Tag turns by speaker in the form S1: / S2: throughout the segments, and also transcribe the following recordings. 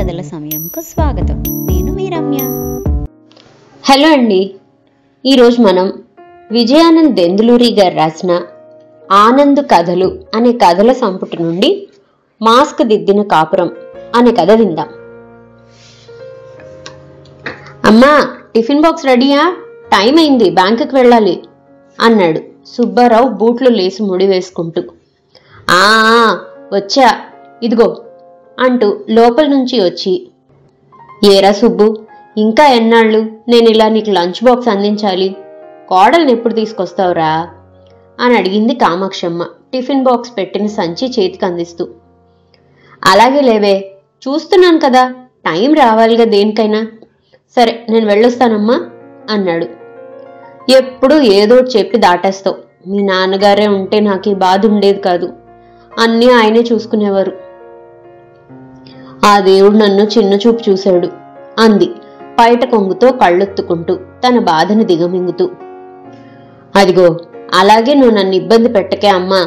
S1: కథల సమయంకు స్వాగతం. నేను మీ రమ్య.
S2: హలో అండి. ఈరోజు మనం విజయానంద్ దెందులూరి గారు రాసిన ఆనంద్ కథలు అనే కథల సంపుటి నుండి మాస్క్ దిద్దిన కాపురం అనే కథ విందాం. అమ్మా, టిఫిన్ బాక్స్ రెడీయా? టైం అయింది, బ్యాంకుకి వెళ్ళాలి అన్నాడు సుబ్బారావు బూట్లు లేసి ముడి వేసుకుంటూ. ఆ వచ్చా, ఇదిగో అంటూ లోపల నుంచి వచ్చి, ఏరా సుబ్బు, ఇంకా ఎన్నాళ్ళు నేను ఇలా నీకు లంచ్ బాక్స్ అందించాలి? కోడల్ని ఎప్పుడు తీసుకొస్తావురా అని అడిగింది కామాక్షమ్మ టిఫిన్ బాక్స్ పెట్టిన సంచి చేతికి అందిస్తూ. అలాగే లేవే, చూస్తున్నాను కదా, టైం రావాలిగా దేనికైనా. సరే, నేను వెళ్ళొస్తానమ్మా అన్నాడు. ఎప్పుడు ఏదో చెప్పి దాటేస్తావు. మీ నాన్నగారే ఉంటే నాకు ఈ బాధ ఉండేది కాదు, అన్నీ ఆయనే చూసుకునేవారు. ఆ దేవుడు నన్ను చిన్న చూపు చూశాడు అంది పైట కొంగుతో కళ్ళొత్తుకుంటూ తన బాధను దిగమింగుతూ. అదిగో, అలాగే నువ్వు నన్ను ఇబ్బంది పెట్టకే అమ్మా.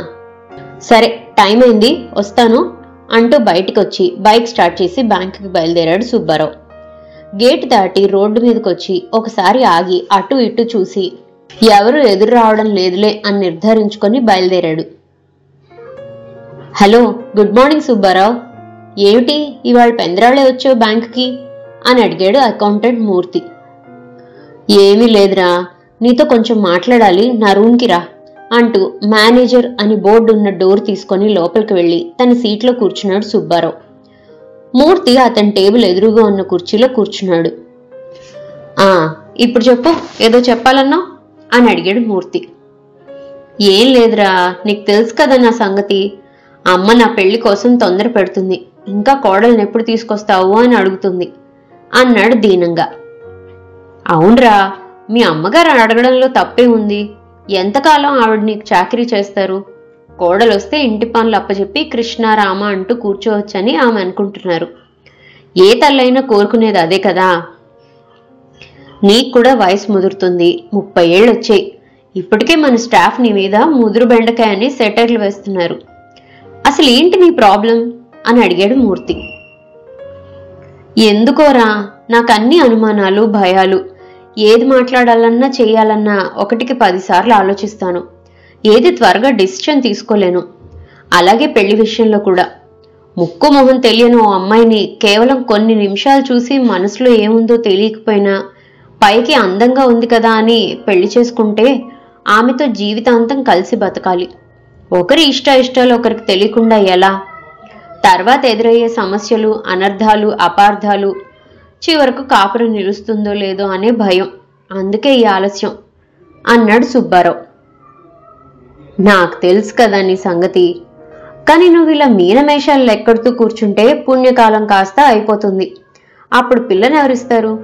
S2: సరే, టైం అయింది, వస్తాను అంటూ బయటికొచ్చి బైక్ స్టార్ట్ చేసి బ్యాంకుకి బయలుదేరాడు సుబ్బారావు. గేటు దాటి రోడ్డు మీదకొచ్చి ఒకసారి ఆగి అటు ఇటు చూసి ఎవరు ఎదురు రావడం లేదులే అని నిర్ధారించుకొని బయలుదేరాడు. Hello, good morning Subbarao. ఏమిటి ఇవాళ పెందరాళ్ళే వచ్చావు బ్యాంకుకి అని అడిగాడు అకౌంటెంట్ మూర్తి. ఏమీ లేదురా, నీతో కొంచెం మాట్లాడాలి, నా రూమ్కి రా అంటూ మేనేజర్ అని బోర్డు ఉన్న డోర్ తీసుకొని లోపలికి వెళ్ళి తన సీట్లో కూర్చున్నాడు సుబ్బారావు. మూర్తి అతని టేబుల్ ఎదురుగా ఉన్న కుర్చీలో కూర్చున్నాడు. ఇప్పుడు చెప్పు, ఏదో చెప్పాలన్నావు అని అడిగాడు మూర్తి. ఏం లేదురా, నీకు తెలుసు కదా నా సంగతి. అమ్మ నా పెళ్లి కోసం తొందర పెడుతుంది, ఇంకా కోడల్ని ఎప్పుడు తీసుకొస్తావు అని అడుగుతుంది అన్నాడు దీనంగా. అవునరా, మీ అమ్మగారు అడగడంలో తప్పే ఉంది. ఎంతకాలం ఆవిడ నీకు చాకరీ చేస్తారు? కోడలొస్తే ఇంటి పనులు అప్పచెప్పి కృష్ణారామ అంటూ కూర్చోవచ్చని ఆమె అనుకుంటున్నారు. ఏ తల్లైనా కోరుకునేది అదే కదా. నీకు కూడా వయసు ముదురుతుంది, 30 ఏళ్ళు వచ్చాయి. ఇప్పటికే మన స్టాఫ్ నీ మీద ముదురు బెండకాయ అని సెటర్లు వేస్తున్నారు. అసలు ఏంటి నీ ప్రాబ్లం అని అడిగాడు మూర్తి. ఎందుకోరా, నాకు అన్ని అనుమానాలు, భయాలు. ఏది మాట్లాడాలన్నా చేయాలన్నా 1కి 10 సార్లు ఆలోచిస్తాను. ఏది త్వరగా డిసిషన్ తీసుకోలేను. అలాగే పెళ్లి విషయంలో కూడా. ముక్కు మొహం తెలియని ఓ అమ్మాయిని కేవలం కొన్ని నిమిషాలు చూసి మనసులో ఏముందో తెలియకపోయినా పైకి అందంగా ఉంది కదా అని పెళ్లి చేసుకుంటే ఆమెతో జీవితాంతం కలిసి బతకాలి. ఒకరి ఇష్టాలు ఒకరికి తెలియకుండా ఎలా? తర్వాత ఎదురయ్యే సమస్యలు, అనర్థాలు, అపార్థాలు, చివరకు కాపురం నిలుస్తుందో లేదో అనే భయం. అందుకే ఈ ఆలస్యం అన్నాడు సుబ్బారావు. నాకు తెలుసు కదా నీ సంగతి. కానీ నువ్వు ఇలా మీనమేషాలు లెక్కడుతూ కూర్చుంటే పుణ్యకాలం కాస్త అయిపోతుంది. అప్పుడు పిల్లని ఎవరిస్తారు?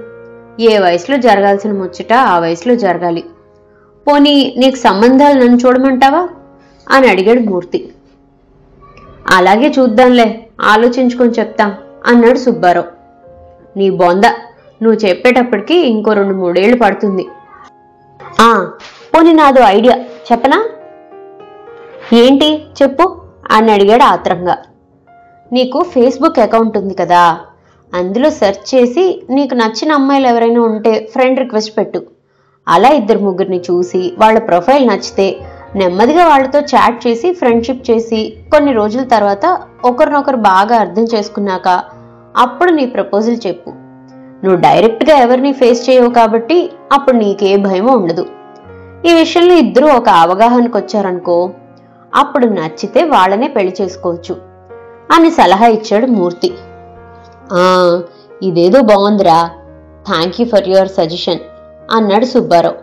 S2: ఏ వయసులో జరగాల్సిన ముచ్చట ఆ వయసులో జరగాలి. పోనీ నీకు సంబంధాలు నన్ను చూడమంటావా అని అడిగాడు మూర్తి. అలాగే చూద్దాంలే, ఆలోచించుకొని చెప్తాం అన్నాడు సుబ్బారావు. నీ బొంద, నువ్వు చెప్పేటప్పటికి ఇంకో 2-3 ఏళ్ళు పడుతుంది. పోనీ నాదో ఐడియా చెప్పనా? ఏంటి చెప్పు అని అడిగాడు ఆత్రంగా. నీకు ఫేస్బుక్ అకౌంట్ ఉంది కదా, అందులో సెర్చ్ చేసి నీకు నచ్చిన అమ్మాయిలు ఎవరైనా ఉంటే ఫ్రెండ్ రిక్వెస్ట్ పెట్టు. అలా 2-3 చూసి వాళ్ళ ప్రొఫైల్ నచ్చితే నెమ్మదిగా వాళ్ళతో చాట్ చేసి ఫ్రెండ్షిప్ చేసి కొన్ని రోజుల తర్వాత ఒకరినొకరు బాగా అర్థం చేసుకున్నాక అప్పుడు నీ ప్రపోజల్ చెప్పు. నువ్వు డైరెక్ట్గా ఎవరిని ఫేస్ చేయవు కాబట్టి అప్పుడు నీకే భయమో ఉండదు. ఈ విషయంలో ఇద్దరూ ఒక అవగాహనకు వచ్చారనుకో, అప్పుడు నచ్చితే వాళ్ళనే పెళ్లి చేసుకోవచ్చు అని సలహా ఇచ్చాడు మూర్తి. ఇదేదో బాగుందిరా, thank you for your suggestion అన్నాడు సుబ్బారావు.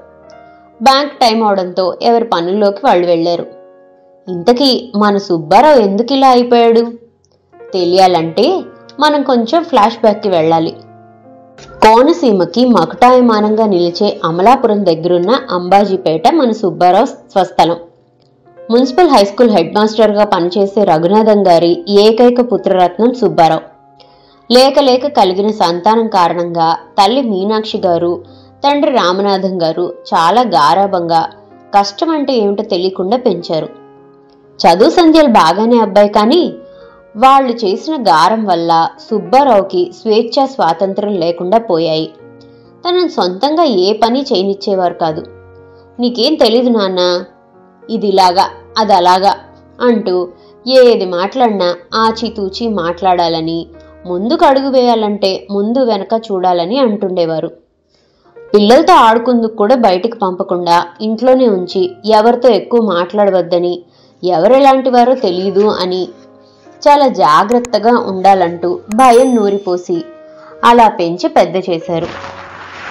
S2: బ్యాంక్ టైం అవడంతో ఎవరి పనుల్లోకి వాళ్ళు వెళ్లారు. ఇంతకీ మన సుబ్బారావు ఎందుకు ఇలా అయిపోయాడు తెలియాలంటే మనం కొంచెం ఫ్లాష్ బ్యాక్కి వెళ్ళాలి. కోనసీమకి మకుటాయమానంగా నిలిచే అమలాపురం దగ్గరున్న అంబాజీపేట మన సుబ్బారావు స్వస్థలం. మున్సిపల్ హైస్కూల్ హెడ్ మాస్టర్గా పనిచేసే రఘునాథం గారి ఏకైక పుత్రరత్నం సుబ్బారావు. లేక కలిగిన సంతానం కారణంగా తల్లి మీనాక్షి గారు, తండ్రి రామనాథం గారు చాలా గారాబంగా కష్టం అంటే ఏమిటో తెలియకుండా పెంచారు. చదువు సంధ్యలు బాగానే అబ్బాయి, కానీ వాళ్ళు చేసిన గారం వల్ల సుబ్బారావుకి స్వేచ్ఛా స్వాతంత్రం లేకుండా పోయాయి. తనను సొంతంగా ఏ పని చేయనిచ్చేవారు కాదు. నీకేం తెలీదు నాన్న, ఇదిలాగా అది అలాగా అంటూ ఏది మాట్లాడినా ఆచితూచి మాట్లాడాలని, ముందుకు అడుగు వేయాలంటే ముందు వెనక చూడాలని అంటుండేవారు. పిల్లలతో ఆడుకుందుకు కూడా బయటికి పంపకుండా ఇంట్లోనే ఉంచి ఎవరితో ఎక్కువ మాట్లాడవద్దని, ఎవరెలాంటి వారో తెలీదు అని చాలా జాగ్రత్తగా ఉండాలంటూ భయం నూరిపోసి అలా పెంచి పెద్ద చేశారు.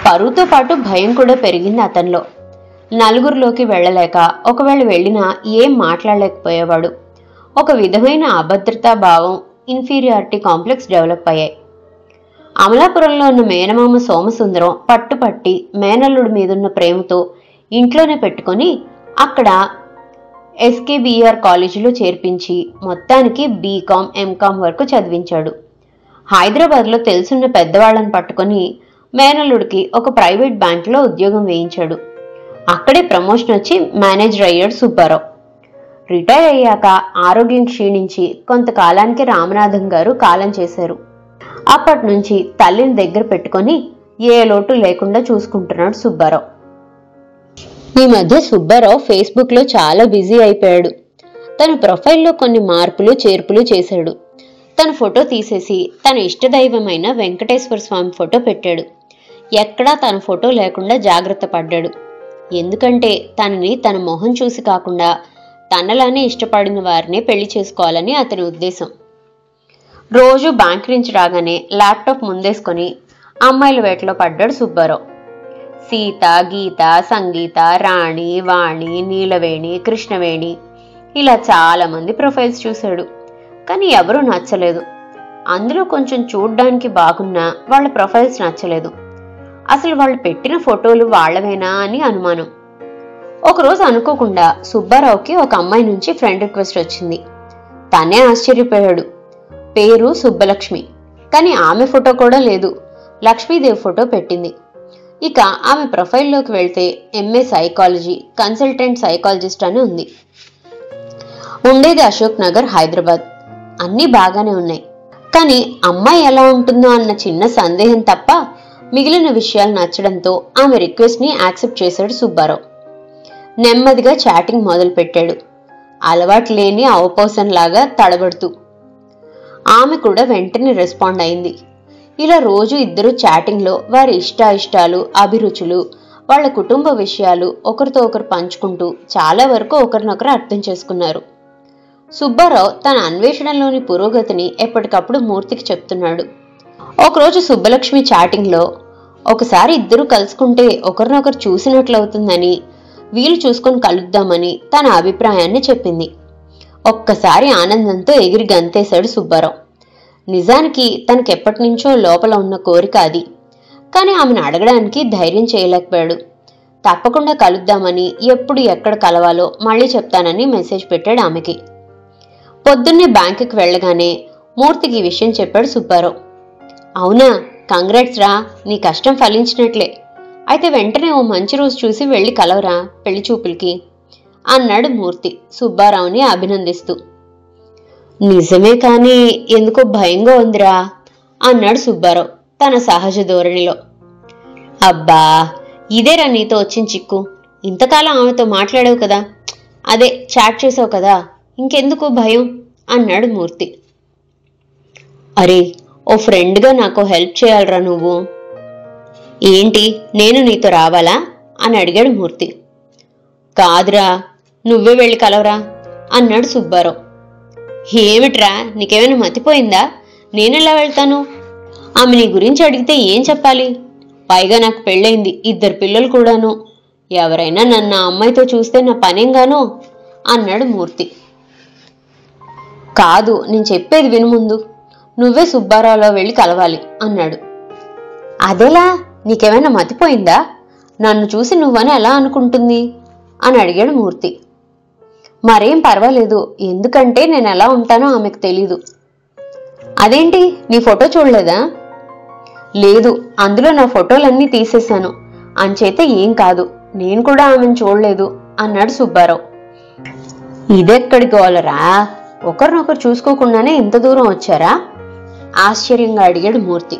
S2: పరువుతో పాటు భయం కూడా పెరిగింది అతనిలో. నలుగురిలోకి వెళ్ళలేక, ఒకవేళ వెళ్ళినా ఏం మాట్లాడలేకపోయేవాడు. ఒక విధమైన అభద్రతా భావం, ఇన్ఫీరియారిటీ కాంప్లెక్స్ డెవలప్ అయ్యాయి. అమలాపురంలో ఉన్న మేనమామ సోమసుందరం పట్టుపట్టి మేనల్లుడి మీదున్న ప్రేమతో ఇంట్లోనే పెట్టుకొని అక్కడ ఎస్కేబిఆర్ కాలేజీలో చేర్పించి మొత్తానికి బీకాం, ఎంకాం వరకు చదివించాడు. హైదరాబాద్లో తెలుసున్న పెద్దవాళ్లను పట్టుకొని మేనల్లుడికి ఒక ప్రైవేట్ బ్యాంకులో ఉద్యోగం వేయించాడు. అక్కడే ప్రమోషన్ వచ్చి మేనేజర్ అయ్యాడు సుబ్బారావు. రిటైర్ అయ్యాక ఆరోగ్యం క్షీణించి కొంతకాలానికి రామనాథం గారు కాలం చేశారు. అప్పటి నుంచి తల్లిని దగ్గర పెట్టుకొని ఏ లోటు లేకుండా చూసుకుంటున్నాడు సుబ్బారావు. ఈ మధ్య సుబ్బారావు ఫేస్బుక్లో చాలా బిజీ అయిపోయాడు. తన ప్రొఫైల్లో కొన్ని మార్పులు చేర్పులు చేశాడు. తన ఫోటో తీసేసి తన ఇష్టదైవమైన వెంకటేశ్వర స్వామి ఫోటో పెట్టాడు. ఎక్కడా తన ఫోటో లేకుండా జాగ్రత్త పడ్డాడు. ఎందుకంటే తనని తన మొహం చూసి కాకుండా తనలానే ఇష్టపడిన వారినే పెళ్లి చేసుకోవాలని అతని ఉద్దేశం. రోజు బ్యాంక్ నుంచి రాగానే ల్యాప్టాప్ ముందేసుకొని అమ్మాయిల వేటలో పడ్డాడు సుబ్బారావు. సీత, గీత, సంగీత, రాణి, వాణి, నీలవేణి, కృష్ణవేణి ఇలా చాలా మంది ప్రొఫైల్స్ చూశాడు. కానీ ఎవరూ నచ్చలేదు. అందులో కొంచెం చూడ్డానికి బాగున్నా వాళ్ళ ప్రొఫైల్స్ నచ్చలేదు. అసలు వాళ్ళు పెట్టిన ఫోటోలు వాళ్ళవేనా అని అనుమానం. ఒకరోజు అనుకోకుండా సుబ్బారావుకి ఒక అమ్మాయి నుంచి ఫ్రెండ్ రిక్వెస్ట్ వచ్చింది. తనే ఆశ్చర్యపోయాడు. పేరు సుబ్బలక్ష్మి, కానీ ఆమె ఫోటో కూడా లేదు. లక్ష్మీదేవి ఫోటో పెట్టింది. ఇక ఆమె ప్రొఫైల్లోకి వెళ్తే ఎంఏ సైకాలజీ, కన్సల్టెంట్ సైకాలజిస్ట్ అని ఉంది. ఉండేది అశోక్ నగర్, హైదరాబాద్. అన్నీ బాగానే ఉన్నాయి. కానీ అమ్మాయి ఎలా ఉంటుందో అన్న చిన్న సందేహం తప్ప మిగిలిన విషయాలు నచ్చడంతో ఆమె రిక్వెస్ట్ని యాక్సెప్ట్ చేశాడు సుబ్బారావు. నెమ్మదిగా చాటింగ్ మొదలుపెట్టాడు, అలవాటు లేని అవపోసంలాగా తడబడుతూ. ఆమె కూడా వెంటనే రెస్పాండ్ అయింది. ఇలా రోజు ఇద్దరు చాటింగ్లో వారి ఇష్టాయిష్టాలు, అభిరుచులు, వాళ్ళ కుటుంబ విషయాలు ఒకరితో ఒకరు పంచుకుంటూ చాలా వరకు ఒకరినొకరు అర్థం చేసుకున్నారు. సుబ్బారావు తన అన్వేషణలోని పురోగతిని ఎప్పటికప్పుడు మూర్తికి చెప్తున్నాడు. ఒకరోజు సుబ్బలక్ష్మి చాటింగ్లో ఒకసారి ఇద్దరు కలుసుకుంటే ఒకరినొకరు చూసినట్లవుతుందని, వీలు చూసుకొని కలుద్దామని తన అభిప్రాయాన్ని చెప్పింది. ఒక్కసారి ఆనందంతో ఎగిరి గంతేశాడు సుబ్బారావు. నిజానికి తనకెప్పటి నుంచో లోపల ఉన్న కోరిక అది. కానీ ఆమెను అడగడానికి ధైర్యం చేయలేకపోయాడు. తప్పకుండా కలుద్దామని, ఎప్పుడు ఎక్కడ కలవాలో మళ్ళీ చెప్తానని మెసేజ్ పెట్టాడు ఆమెకి. పొద్దున్నే బ్యాంకుకి వెళ్ళగానే మూర్తికి ఈ విషయం చెప్పాడు సుబ్బారావు. అవునా, కంగ్రాట్స్ రా, నీ కష్టం ఫలించినట్లే. అయితే వెంటనే ఓ మంచి రోజు చూసి వెళ్ళి కలవరా పెళ్లి చూపులకి అన్నాడు మూర్తి సుబ్బారావుని అభినందిస్తూ. నిజమే, కానీ ఎందుకో భయంగా ఉందిరా అన్నాడు సుబ్బారావు తన సహజ ధోరణిలో. అబ్బా, ఇదేరా నీతో వచ్చిన చిక్కు. ఇంతకాలం ఆమెతో మాట్లాడావు కదా, అదే చాట్ చేసావు కదా, ఇంకెందుకు భయం అన్నాడు మూర్తి. అరే, ఓ ఫ్రెండ్గా నాకు హెల్ప్ చేయాలరా నువ్వు. ఏంటి, నేను నీతో రావాలా అని అడిగాడు మూర్తి. కాదురా, నువ్వే వెళ్ళి కలవరా అన్నాడు సుబ్బారావు. ఏమిట్రా, నీకేమైనా మతిపోయిందా? నేనెలా వెళ్తాను? ఆమె నీ గురించి అడిగితే ఏం చెప్పాలి? పైగా నాకు పెళ్ళైంది, 2 పిల్లలు కూడాను. ఎవరైనా నన్ను ఆ అమ్మాయితో చూస్తే నా పనేంగానో అన్నాడు మూర్తి. కాదు, నేను చెప్పేది విను ముందు. నువ్వే సుబ్బారావులో వెళ్ళి కలవాలి అన్నాడు. అదెలా? నీకేమైనా మతిపోయిందా? నన్ను చూసి నువ్వని ఎలా అనుకుంటుంది అని అడిగాడు మూర్తి. మరేం పర్వాలేదు, ఎందుకంటే నేను ఎలా ఉంటానో ఆమెకు తెలీదు. అదేంటి, నీ ఫోటో చూడలేదా? లేదు, అందులో నా ఫోటోలన్నీ తీసేశాను, అంచేత ఏం కాదు. నేను కూడా ఆమెను చూడలేదు అన్నాడు సుబ్బారావు. ఇదెక్కడి గోలరా, ఒకరినొకరు చూసుకోకుండానే ఇంత దూరం వచ్చారా? ఆశ్చర్యంగా అడిగాడు మూర్తి.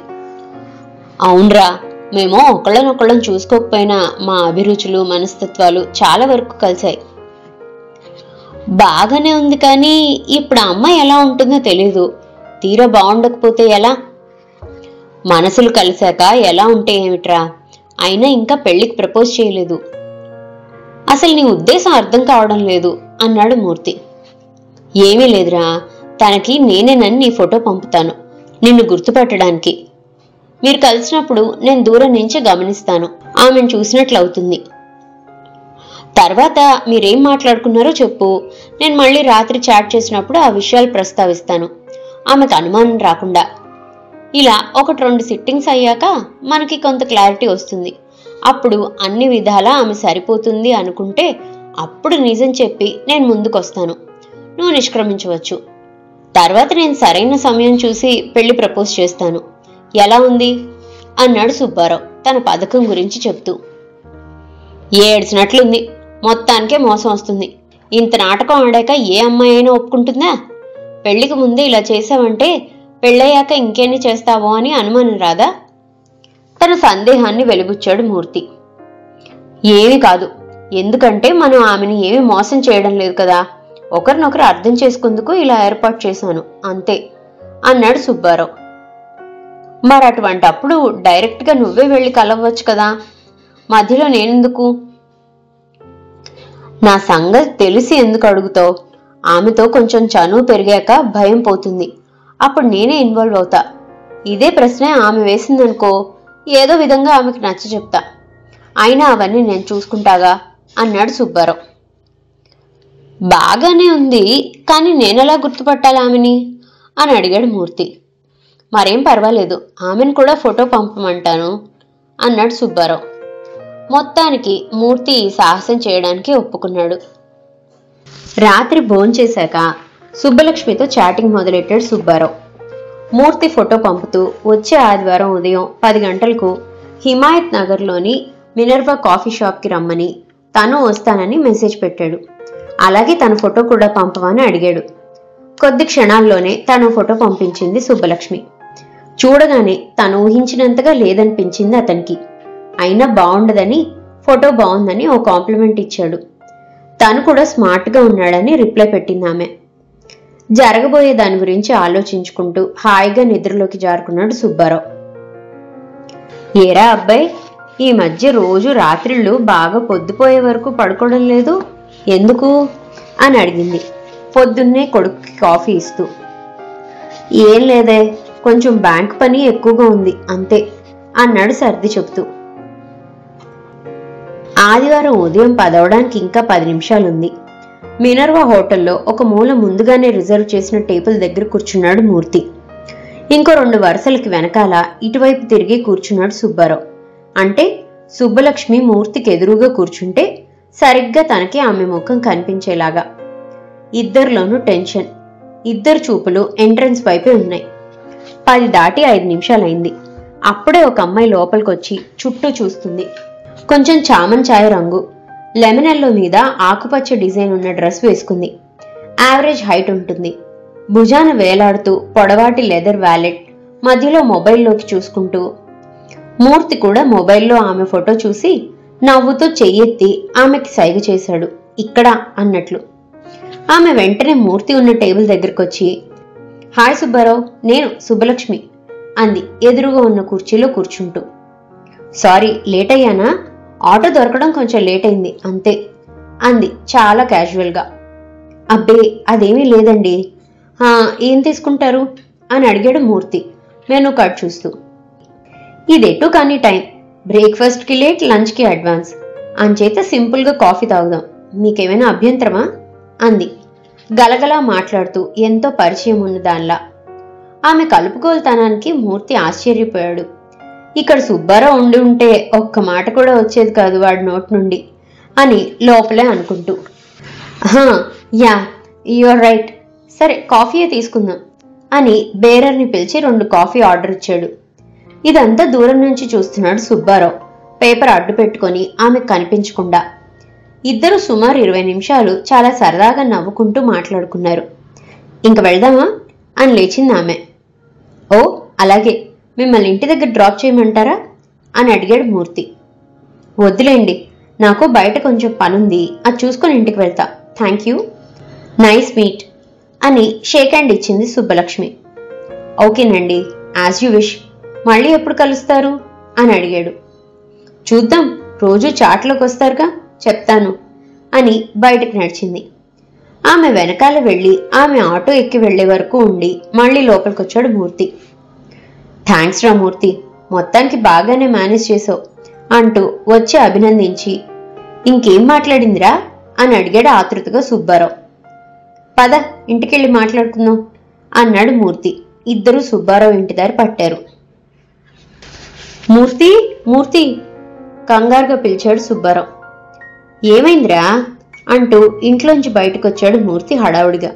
S2: అవునరా, మేము ఒకళ్ళనొకళ్ళని చూసుకోకపోయినా మా అభిరుచులు మనస్తత్వాలు చాలా వరకు కలిసాయి. బాగానే ఉంది, కానీ ఇప్పుడు అమ్మాయి ఎలా ఉంటుందో తెలీదు. తీరా బాగుండకపోతే ఎలా? మనసులు కలిశాక ఎలా ఉంటే ఏమిట్రా? అయినా ఇంకా పెళ్లికి ప్రపోజ్ చేయలేదు. అసలు నీ ఉద్దేశం అర్థం కావడం లేదు అన్నాడు మూర్తి. ఏమీ లేదురా, తనకి నేనేనని నీ ఫోటో పంపుతాను నిన్ను గుర్తుపట్టడానికి. మీరు కలిసినప్పుడు నేను దూరం నుంచి గమనిస్తాను, ఆమెను చూసినట్లవుతుంది. తర్వాత మీరేం మాట్లాడుకున్నారో చెప్పు, నేను మళ్ళీ రాత్రి చాట్ చేసినప్పుడు ఆ విషయాలు ప్రస్తావిస్తాను, ఆమెకు అనుమానం రాకుండా. ఇలా 1-2 సిట్టింగ్స్ అయ్యాక మనకి కొంత క్లారిటీ వస్తుంది. అప్పుడు అన్ని విధాలా ఆమె సరిపోతుంది అనుకుంటే అప్పుడు నిజం చెప్పి నేను ముందుకొస్తాను, నువ్వు నిష్క్రమించవచ్చు. తర్వాత నేను సరైన సమయం చూసి పెళ్లి ప్రపోజ్ చేస్తాను. ఎలా ఉంది అన్నాడు సుబ్బారావు తన పథకం గురించి చెప్తూ. ఏడ్చినట్లుంది, మొత్తానికే మోసం వస్తుంది. ఇంత నాటకం ఆడాక ఏ అమ్మాయి అయినా ఒప్పుకుంటుందా? పెళ్లికి ముందే ఇలా చేసావంటే పెళ్ళయ్యాక ఇంకేన్ని చేస్తావో అని అనుమానం రాదా? తన సందేహాన్ని వెలిబుచ్చాడు మూర్తి. ఏమీ కాదు, ఎందుకంటే మనం ఆమెని ఏమీ మోసం చేయడం లేదు కదా, ఒకరినొకరు అర్థం చేసుకుందుకు ఇలా ఏర్పాటు చేశాను అంతే అన్నాడు సుబ్బారావు. మరి అటువంటప్పుడు డైరెక్ట్గా నువ్వే వెళ్ళి కలవచ్చు కదా, మధ్యలో నేనెందుకు? నా సంగతి తెలిసి ఎందుకు అడుగుతావు? ఆమెతో కొంచెం చనువు పెరిగాక భయం పోతుంది, అప్పుడు నేనే ఇన్వాల్వ్ అవుతా. ఇదే ప్రశ్న ఆమె వేసిందనుకో, ఏదో విధంగా ఆమెకు నచ్చ చెప్తా. అయినా అవన్నీ నేను చూసుకుంటాగా అన్నాడు సుబ్బారావు. బాగానే ఉంది, కానీ నేనెలా గుర్తుపట్టాలి ఆమెని అని అడిగాడు మూర్తి. మరేం పర్వాలేదు, ఆమెను కూడా ఫోటో పంపమంటాను అన్నాడు సుబ్బారావు. మొత్తానికి మూర్తి ఈ సాహసం చేయడానికి ఒప్పుకున్నాడు. రాత్రి భోంచేశాక సుబ్బలక్ష్మితో చాటింగ్ మొదలెట్టాడు సుబ్బారావు. మూర్తి ఫోటో పంపుతూ వచ్చే ఆదివారం ఉదయం 10 గంటలకు హిమాయత్ నగర్లోని మినర్వా కాఫీ షాప్కి రమ్మని, తను వస్తానని మెసేజ్ పెట్టాడు. అలాగే తన ఫోటో కూడా పంపమని అడిగాడు. కొద్ది క్షణాల్లోనే తన ఫోటో పంపించింది సుబ్బలక్ష్మి. చూడగానే తను ఊహించినంతగా లేదనిపించింది అతనికి. అయినా బాగుండదని, ఫోటో బాగుందని ఓ కాంప్లిమెంట్ ఇచ్చాడు. తను కూడా స్మార్ట్గా ఉన్నాడని రిప్లై పెట్టింది ఆమె. జరగబోయే దాని గురించి ఆలోచించుకుంటూ హాయిగా నిద్రలోకి జారుకున్నాడు సుబ్బారావు. ఏరా అబ్బాయి, ఈ మధ్య రోజు రాత్రిళ్ళు బాగా పొద్దుపోయే వరకు పడుకోవడం లేదు, ఎందుకు అని అడిగింది పొద్దున్నే కొడుకుకి కాఫీ ఇస్తూ. ఏం లేదే, కొంచెం బ్యాంక్ పని ఎక్కువగా ఉంది అంతే అన్నాడు సర్ది చెప్తూ. ఆదివారం ఉదయం 10 అవడానికి ఇంకా 10 నిమిషాలుంది. మినర్వా హోటల్లో ఒక మూల ముందుగానే రిజర్వ్ చేసిన టేబుల్ దగ్గర కూర్చున్నాడు మూర్తి. ఇంకో 2 వరుసలకి వెనకాల ఇటువైపు తిరిగి కూర్చున్నాడు సుబ్బారావు. అంటే సుబ్బలక్ష్మి మూర్తికి ఎదురుగా కూర్చుంటే సరిగ్గా తనకి ఆమె ముఖం కనిపించేలాగా. ఇద్దరిలోనూ టెన్షన్. ఇద్దరు చూపులు ఎంట్రన్స్ వైపే ఉన్నాయి. 10 దాటి 5 నిమిషాలైంది. అప్పుడే ఒక అమ్మాయి లోపలికొచ్చి చుట్టూ చూస్తుంది. కొంచెం చామన్ ఛాయ రంగు, లెమన్ ఎల్లో మీద ఆకుపచ్చ డిజైన్ ఉన్న డ్రెస్ వేసుకుంది. యావరేజ్ హైట్ ఉంటుంది. భుజాన వేలాడుతూ పొడవాటి లెదర్ వ్యాలెట్, మధ్యలో మొబైల్లోకి చూసుకుంటూ. మూర్తి కూడా మొబైల్లో ఆమె ఫోటో చూసి నవ్వుతూ చెయ్యెత్తి ఆమెకి సైగ చేశాడు, ఇక్కడ అన్నట్లు. ఆమె వెంటనే మూర్తి ఉన్న టేబుల్ దగ్గరకొచ్చి, హాయ్ సుబ్బారావు, నేను సుబ్బలక్ష్మి అంది ఎదురుగా ఉన్న కుర్చీలో కూర్చుంటూ. Sorry, late అయ్యానా? ఆటో దొరకడం కొంచెం లేట్ అయింది అంతే అంది చాలా క్యాజువల్గా. అబ్బే అదేమీ లేదండి. ఏం తీసుకుంటారు అని అడిగాడు మూర్తి మెనూ కార్డ్ చూస్తూ. ఇదెటు కానీ టైం, బ్రేక్ఫాస్ట్కి లేట్, లంచ్కి అడ్వాన్స్, అంచేత సింపుల్గా కాఫీ తాగుదాం, మీకేమైనా అభ్యంతరమా అంది గలగలా మాట్లాడుతూ ఎంతో పరిచయం ఉన్న దానిలా. ఆమె కలుపుకోలుతనానికి మూర్తి ఆశ్చర్యపోయాడు. ఇక్కడ సుబ్బారావు ఉండి ఉంటే ఒక్క మాట కూడా వచ్చేది కాదు వాడి నోటి నుండి అని లోపలే అనుకుంటూ. యా యూఆర్ రైట్, సరే కాఫీయే తీసుకుందాం అని బేరర్ని పిలిచి 2 కాఫీ ఆర్డర్ ఇచ్చాడు. ఇదంతా దూరం నుంచి చూస్తున్నాడు సుబ్బారావు, పేపర్ అడ్డు పెట్టుకొని ఆమె కనిపించకుండా. ఇద్దరు సుమారు 20 నిమిషాలు చాలా సరదాగా నవ్వుకుంటూ మాట్లాడుకున్నారు. ఇంక వెళ్దామా అని లేచింది ఆమె. ఓ అలాగే, మిమ్మల్ని ఇంటి దగ్గర డ్రాప్ చేయమంటారా అని అడిగాడు మూర్తి. వద్దులేండి, నాకు బయట కొంచెం పనుంది, అది చూసుకొని ఇంటికి వెళ్తా. థ్యాంక్ యూ, నైస్ మీట్ అని షేక్ హ్యాండ్ ఇచ్చింది సుబ్బలక్ష్మి. ఓకేనండి, యాజ్ యూ విష్. మళ్ళీ ఎప్పుడు కలుస్తారు అని అడిగాడు. చూద్దాం, రోజు చాట్లోకి వస్తారుగా, చెప్తాను అని బయటకు నడిచింది. ఆమె వెనకాల వెళ్ళి ఆమె ఆటో ఎక్కి వెళ్లే వరకు ఉండి మళ్ళీ లోపలికొచ్చాడు మూర్తి. థ్యాంక్స్ రా మూర్తి, మొత్తానికి బాగానే మేనేజ్ చేసావు అంటూ వచ్చి అభినందించి, ఇంకేం మాట్లాడిందిరా అని అడిగాడు ఆతృతగా సుబ్బారావు. పద ఇంటికెళ్ళి మాట్లాడుకుందాం అన్నాడు మూర్తి. ఇద్దరూ సుబ్బారావు ఇంటి దారి పట్టారు. మూర్తి మూర్తి కంగారుగా పిలిచాడు సుబ్బారావు. ఏమైందిరా అంటూ ఇంట్లోంచి బయటకొచ్చాడు మూర్తి హడావుడిగా.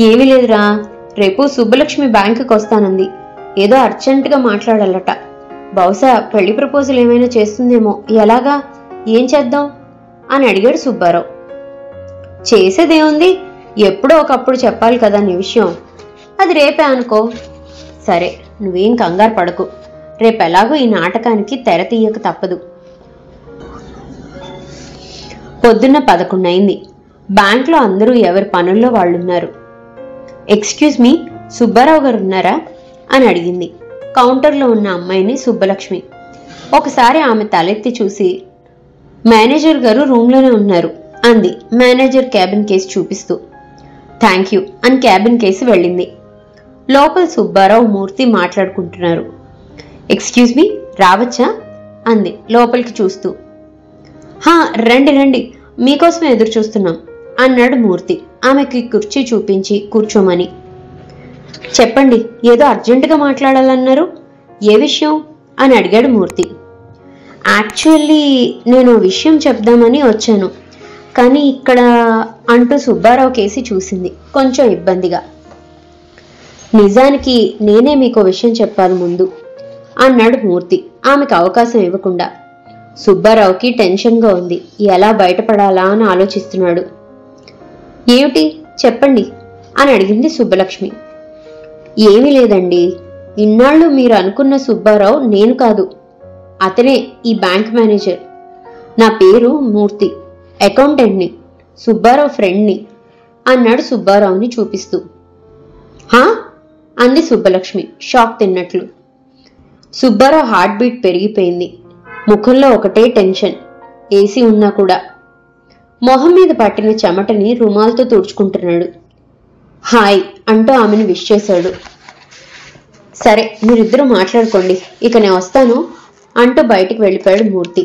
S2: ఏమీ లేదురా, రేపు సుబ్బలక్ష్మి బ్యాంకుకి వస్తానంది. ఏదో అర్జెంటుగా మాట్లాడాలట. బహుశా పెళ్లి ప్రపోజల్ ఏమైనా చేస్తుందేమో. ఎలాగా, ఏం చేద్దాం అని అడిగాడు సుబ్బారావు. చేసేదేముంది, ఎప్పుడో ఒకప్పుడు చెప్పాలి కదా నీ విషయం. అది రేపే అనుకో. సరే, నువ్వేం కంగారు పడకు. రేపెలాగూ ఈ నాటకానికి తెర తీయక తప్పదు. పొద్దున్న 11 అయింది. బ్యాంక్లో అందరూ ఎవరి పనుల్లో వాళ్ళున్నారు. ఎక్స్క్యూజ్ మీ, సుబ్బారావు గారు ఉన్నారా అని అడిగింది కౌంటర్లో ఉన్న అమ్మాయిని సుబ్బలక్ష్మి. ఒకసారి ఆమె తలెత్తి చూసి, మేనేజర్ గారు రూమ్లోనే ఉన్నారు అంది మేనేజర్ క్యాబిన్ కేసు చూపిస్తూ. థ్యాంక్ యూ అని క్యాబిన్ కేసు వెళ్ళింది. లోపల సుబ్బారావు మూర్తి మాట్లాడుకుంటున్నారు. ఎక్స్క్యూజ్ మీ, రావచ్చా అంది లోపలికి చూస్తూ. హా రండి రండి, మీకోసమే ఎదురు చూస్తున్నాం అన్నాడు మూర్తి ఆమెకి కుర్చీ చూపించి కూర్చోమని. చెప్పండి, ఏదో అర్జెంటుగా మాట్లాడాలన్నారు, ఏ విషయం అని అడిగాడు మూర్తి. యాక్చువల్లీ నేను విషయం చెప్దామని వచ్చాను, కానీ ఇక్కడ అంటూ సుబ్బారావు కేసి చూసింది కొంచెం ఇబ్బందిగా. నిజానికి నేనే మీకో విషయం చెప్పాలి ముందు అన్నాడు మూర్తి ఆమెకు అవకాశం ఇవ్వకుండా. సుబ్బారావుకి టెన్షన్గా ఉంది. ఎలా బయటపడాలా అని ఆలోచిస్తున్నాడు. ఏమిటి చెప్పండి అని అడిగింది సుబ్బలక్ష్మి. ఏమీ లేదండి, ఇన్నాళ్ళు మీరు అనుకున్న సుబ్బారావు నేను కాదు, అతనే ఈ బ్యాంక్ మేనేజర్. నా పేరు మూర్తి, అకౌంటెంట్ని, సుబ్బారావు ఫ్రెండ్ని అన్నాడు సుబ్బారావుని చూపిస్తూ. హా అంది సుబ్బలక్ష్మి షాక్ తిన్నట్లు. సుబ్బారావు హార్ట్ బీట్ పెరిగిపోయింది. ముఖంలో ఒకటే టెన్షన్. ఏసీ ఉన్నా కూడా మొహం మీద పట్టిన చెమటని రుమాల్తో తుడుచుకుంటున్నాడు. హాయ్ అంటూ ఆమెను విష్ చేశాడు. సరే, మీరిద్దరూ మాట్లాడుకోండి, ఇక నేను వస్తాను అంటూ బయటికి వెళ్ళిపోయాడు మూర్తి.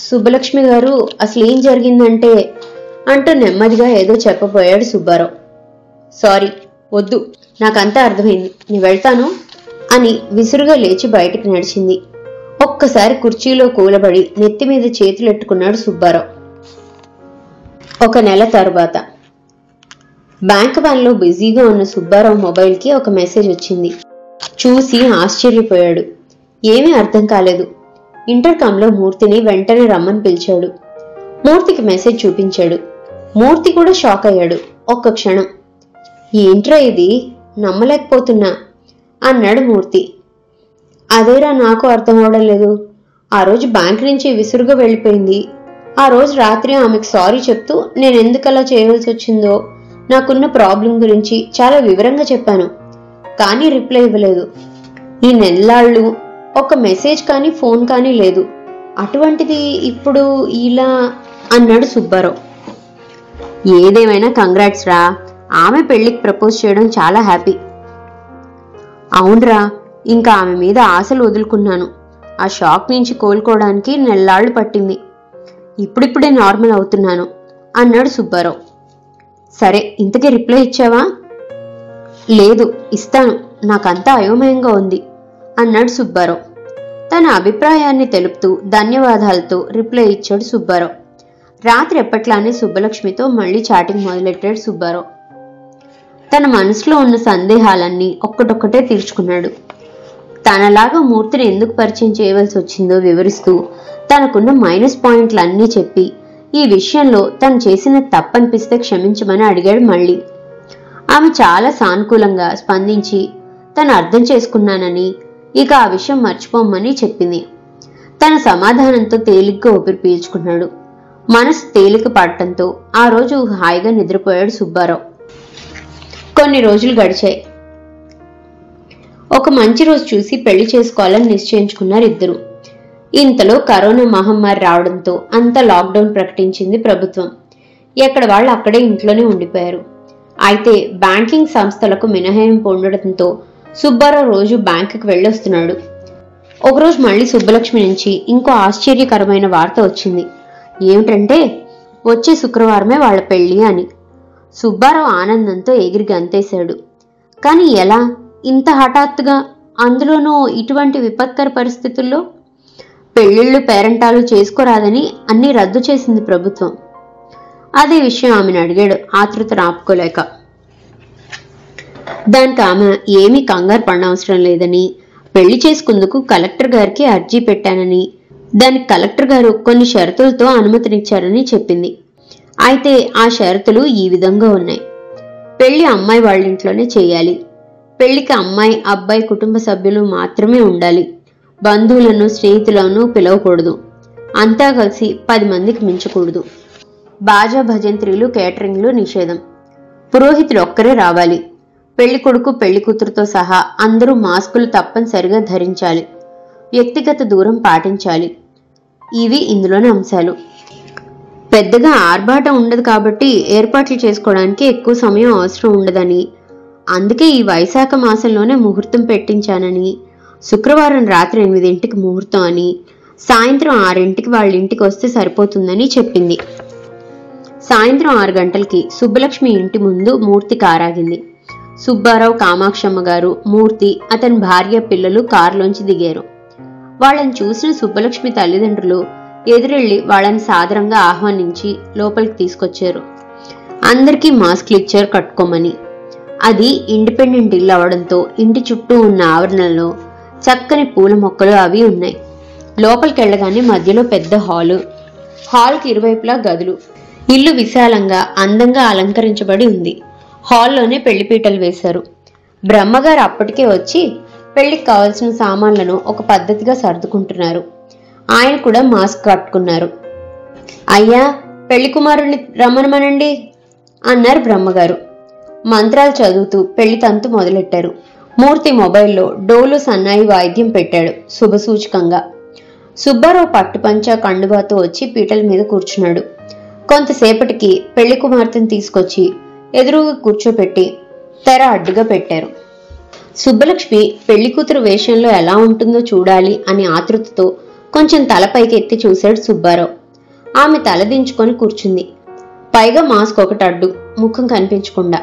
S2: సుబ్బలక్ష్మి గారు, అసలు ఏం జరిగిందంటే అంటూ నెమ్మదిగా ఏదో చెప్పబోయాడు సుబ్బారావు. సారీ, వద్దు, నాకంతా అర్థమైంది, నేను వెళ్తాను అని విసురుగా లేచి బయటికి నడిచింది. ఒక్కసారి కుర్చీలో కూలబడి నెత్తి మీద చేతులెట్టుకున్నాడు సుబ్బారావు. 1 నెల తరువాత బ్యాంక్ వ్యాన్లో బిజీగా ఉన్న సుబ్బారావు మొబైల్కి ఒక మెసేజ్ వచ్చింది. చూసి ఆశ్చర్యపోయాడు. ఏమీ అర్థం కాలేదు. ఇంటర్కామ్లో మూర్తిని వెంటనే రమ్మని పిలిచాడు. మూర్తికి మెసేజ్ చూపించాడు. మూర్తి కూడా షాక్ అయ్యాడు. ఒక్క క్షణం, ఏంట్రా ఇది, నమ్మలేకపోతున్నా అన్నాడు మూర్తి. అదేరా నాకు అర్థం అవడం లేదు. ఆ రోజు బ్యాంక్ నుంచి విసురుగా వెళ్ళిపోయింది. ఆ రోజు రాత్రి ఆమెకు సారీ చెప్తూ నేను ఎందుకలా చేయవలసి వచ్చిందో, నాకున్న ప్రాబ్లం గురించి చాలా వివరంగా చెప్పాను. కానీ రిప్లై ఇవ్వలేదు. ఈ నెల్లాళ్ళు ఒక మెసేజ్ కానీ ఫోన్ కానీ లేదు. అటువంటిది ఇప్పుడు ఇలా అన్నాడు సుబ్బారావు. ఏదేమైనా కంగ్రాట్స్ రా, ఆమె పెళ్లికి ప్రపోజ్ చేయడం చాలా హ్యాపీ. అవునరా, ఇంకా ఆమె మీద ఆశలు వదులుకున్నాను. ఆ షాక్ నుంచి కోలుకోవడానికి నెల్లాళ్ళు పట్టింది. ఇప్పుడిప్పుడే నార్మల్ అవుతున్నాను అన్నాడు సుబ్బారావు. సరే, ఇంతకీ రిప్లై ఇచ్చావా? లేదు, ఇస్తాను, నాకంతా అయోమయంగా ఉంది అన్నాడు సుబ్బారావు. తన అభిప్రాయాన్ని తెలుపుతూ ధన్యవాదాలతో రిప్లై ఇచ్చాడు సుబ్బారావు. రాత్రి ఎప్పట్లానే సుబ్బలక్ష్మితో మళ్లీ చాటింగ్ మొదలెట్టాడు సుబ్బారావు. తన మనసులో ఉన్న సందేహాలన్నీ ఒక్కటొక్కటే తీర్చుకున్నాడు. తనలాగా మూర్తిని ఎందుకు పరిచయం చేయవలసి వచ్చిందో వివరిస్తూ తనకున్న మైనస్ పాయింట్లన్నీ చెప్పి ఈ విషయంలో తను చేసిన తప్పనిపిస్తే క్షమించమని అడిగాడు. మళ్ళీ ఆమె చాలా సానుకూలంగా స్పందించి తను అర్థం చేసుకున్నానని ఇక ఆ విషయం మర్చిపోమని చెప్పింది. తన సమాధానంతో తేలిగ్గా ఊపిరి పీల్చుకున్నాడు. మనసు తేలిక పడటంతో ఆ రోజు హాయిగా నిద్రపోయాడు సుబ్బారావు. కొన్ని రోజులు గడిచాయి. ఒక మంచి రోజు చూసి పెళ్లి చేసుకోవాలని నిశ్చయించుకున్నారు ఇద్దరు. ఇంతలో కరోనా మహమ్మారి రావడంతో అంతా లాక్డౌన్ ప్రకటించింది ప్రభుత్వం. ఎక్కడ వాళ్ళు అక్కడే ఇంట్లోనే ఉండిపోయారు. అయితే బ్యాంకింగ్ సంస్థలకు మినహాయింపు ఉండడంతో సుబ్బారావు రోజు బ్యాంకుకి వెళ్ళొస్తున్నాడు. ఒకరోజు మళ్ళీ సుబ్బలక్ష్మి నుంచి ఇంకో ఆశ్చర్యకరమైన వార్త వచ్చింది. ఏమిటంటే వచ్చే శుక్రవారమే వాళ్ళ పెళ్లి అని. సుబ్బారావు ఆనందంతో ఎగిరి గంతేశాడు. కానీ ఎలా, ఇంత హఠాత్తుగా, అందులోనూ ఇటువంటి విపత్కర పరిస్థితుల్లో? పెళ్లిళ్ళు పేరంటాలు చేసుకోరాదని అన్నీ రద్దు చేసింది ప్రభుత్వం. అదే విషయం ఆమెను అడిగాడు ఆతృతను ఆపుకోలేక. దానికి ఆమె ఏమీ కంగారు పడనవసరం లేదని, పెళ్లి చేసుకుందుకు కలెక్టర్ గారికి అర్జీ పెట్టానని, దానికి కలెక్టర్ గారు కొన్ని షరతులతో అనుమతినిచ్చారని చెప్పింది. అయితే ఆ షరతులు ఈ విధంగా ఉన్నాయి. పెళ్లి అమ్మాయి వాళ్ళింట్లోనే చేయాలి. పెళ్లికి అమ్మాయి అబ్బాయి కుటుంబ సభ్యులు మాత్రమే ఉండాలి. బంధువులను స్నేహితులను పిలవకూడదు. అంతా కలిసి 10 మందికి మించకూడదు. బాజా భజంత్రీలు కేటరింగ్లు నిషేధం. పురోహితులు ఒక్కరే రావాలి. పెళ్లి కొడుకు పెళ్లి కూతురుతో సహా అందరూ మాస్కులు తప్పనిసరిగా ధరించాలి. వ్యక్తిగత దూరం పాటించాలి. ఇవి ఇందులోని అంశాలు. పెద్దగా ఆర్భాటం ఉండదు కాబట్టి ఏర్పాట్లు చేసుకోవడానికి ఎక్కువ సమయం అవసరం ఉండదని, అందుకే ఈ వైశాఖ మాసంలోనే ముహూర్తం పెట్టించానని, శుక్రవారం రాత్రి 8ంటికి ముహూర్తం అని, సాయంత్రం 6ంటికి వాళ్ళ ఇంటికి వస్తే సరిపోతుందని చెప్పింది. సాయంత్రం 6 గంటలకి సుబ్బలక్ష్మి ఇంటి ముందు మూర్తి కారాగింది. సుబ్బారావు, కామాక్షమ్మ గారు, మూర్తి, అతని భార్య, పిల్లలు కారులోంచి దిగారు. వాళ్ళని చూసిన సుబ్బలక్ష్మి తల్లిదండ్రులు ఎదురెళ్లి వాళ్ళని సాదరంగా ఆహ్వానించి లోపలికి తీసుకొచ్చారు. అందరికీ మాస్కులు ఇచ్చారు కట్టుకోమని. అది ఇండిపెండెంట్ ఇల్లు అవడంతో ఇంటి చుట్టూ ఉన్న ఆవరణలో చక్కని పూల మొక్కలు అవి ఉన్నాయి. లోపలికి వెళ్ళగానే మధ్యలో పెద్ద హాల్కి ఇరువైపులా గదులు. ఇల్లు విశాలంగా అందంగా అలంకరించబడి ఉంది. హాల్లోనే పెళ్లిపీటలు వేశారు. బ్రహ్మగారు అప్పటికే వచ్చి పెళ్లికి కావలసిన సామాన్లను ఒక పద్ధతిగా సర్దుకుంటున్నారు. ఆయన కూడా మాస్క్ కట్టుకున్నారు. అయ్యా, పెళ్లి కుమారుణ్ణి రమ్మనమనండి అన్నారు బ్రహ్మగారు. మంత్రాలు చదువుతూ పెళ్లి తంతు మొదలెట్టారు. మూర్తి మొబైల్లో డోలు సన్నాయి వాయిద్యం పెట్టాడు శుభసూచకంగా. సుబ్బారావు పట్టుపంచ కండువాతో వచ్చి పీటల మీద కూర్చున్నాడు. కొంతసేపటికి పెళ్లి కుమార్తెను తీసుకొచ్చి ఎదురుగా కూర్చోపెట్టి తెర అడ్డుగా పెట్టారు. సుబ్బలక్ష్మి పెళ్లి కూతురు వేషంలో ఎలా ఉంటుందో చూడాలి అని ఆతృతతో కొంచెం తలపైకి ఎత్తి చూశాడు సుబ్బారావు. ఆమె తలదించుకొని కూర్చుంది. పైగా మాస్క్ ఒకటి అడ్డు, ముఖం కనిపించకుండా.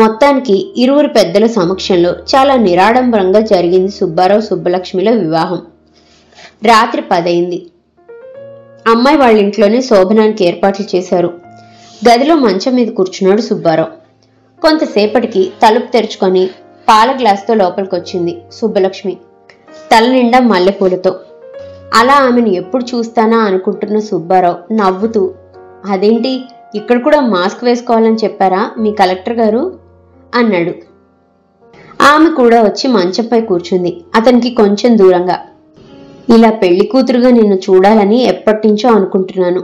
S2: మొత్తానికి ఇరువురు పెద్దల సమక్షంలో చాలా నిరాడంబరంగా జరిగింది సుబ్బారావు సుబ్బలక్ష్మిల వివాహం. రాత్రి 10 అయింది. అమ్మాయి వాళ్ళ ఇంట్లోనే శోభనానికి ఏర్పాట్లు చేశారు. గదిలో మంచం మీద కూర్చున్నాడు సుబ్బారావు. కొంతసేపటికి తలుపు తెరుచుకొని పాల గ్లాసుతో లోపలికొచ్చింది సుబ్బలక్ష్మి, తల నిండా మల్లెపూలతో. అలా ఆమెను ఎప్పుడు చూస్తానా అనుకుంటున్న సుబ్బారావు నవ్వుతూ, అదేంటి, ఇక్కడ కూడా మాస్క్ వేసుకోవాలని చెప్పారా మీ కలెక్టర్ గారు అన్నాడు. ఆమె కూడా వచ్చి మంచంపై కూర్చుంది అతనికి కొంచెం దూరంగా. ఇలా పెళ్లి కూతురుగా నిన్ను చూడాలని ఎప్పటినుంచో అనుకుంటున్నాను.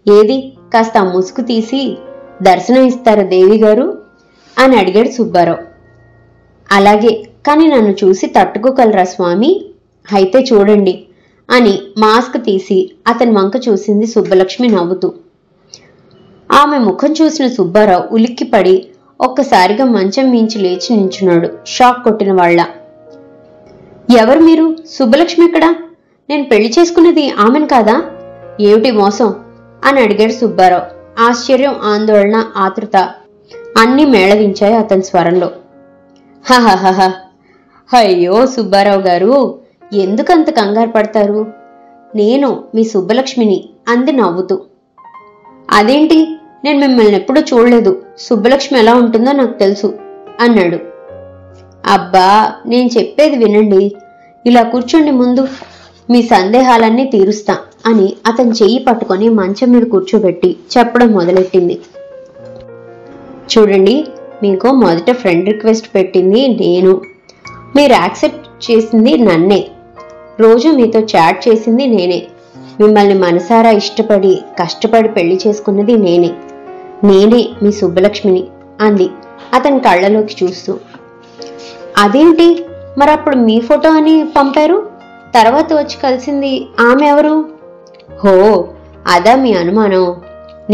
S2: ఏది, కాస్త ముసుగు తీసి దర్శనం ఇస్తారా దేవి గారు అని అడిగాడు సుబ్బారావు. అలాగే, కానీ నన్ను చూసి తట్టుకోగలరా స్వామి? అయితే చూడండి అని మాస్క్ తీసి అతని వంక చూసింది సుబ్బలక్ష్మి నవ్వుతూ. ఆమె ముఖం చూసిన సుబ్బారావు ఉలిక్కిపడి ఒక్కసారిగా మంచం మించి లేచి నించున్నాడు షాక్ కొట్టిన వాళ్ళ. ఎవరు మీరు? సుబ్బలక్ష్మి ఎక్కడా? నేను పెళ్లి చేసుకున్నది ఆమెను కాదా? ఏమిటి మోసం అని అడిగాడు సుబ్బారావు. ఆశ్చర్యం, ఆందోళన, ఆతృత అన్నీ మేళవించాయి అతని స్వరంలో. హహహహ, అయ్యో సుబ్బారావు గారు, ఎందుకంత కంగారు పడతారు? నేను మీ సుబ్బలక్ష్మిని అంది నవ్వుతూ. అదేంటి, నేను మిమ్మల్ని ఎప్పుడూ చూడలేదు. సుబ్బలక్ష్మి ఎలా ఉంటుందో నాకు తెలుసు అన్నాడు. అబ్బా, నేను చెప్పేది వినండి. ఇలా కూర్చోండి ముందు, మీ సందేహాలన్నీ తీరుస్తా అని అతని చెయ్యి పట్టుకొని మంచం మీద కూర్చోబెట్టి చెప్పడం మొదలెట్టింది. చూడండి, మీకు మొదట ఫ్రెండ్ రిక్వెస్ట్ పెట్టింది నేను, మీరు యాక్సెప్ట్ చేసింది నన్నే, రోజు మీతో చాట్ చేసింది నేనే, మిమ్మల్ని మనసారా ఇష్టపడి కష్టపడి పెళ్లి చేసుకున్నది నేనే మీ సుబ్బలక్ష్మిని అంది అతని కళ్ళలోకి చూస్తూ. అదేంటి, మరప్పుడు మీ ఫోటో అని పంపారు, తర్వాత వచ్చి కలిసింది ఆమె ఎవరు? హో, అదా మీ అనుమానం?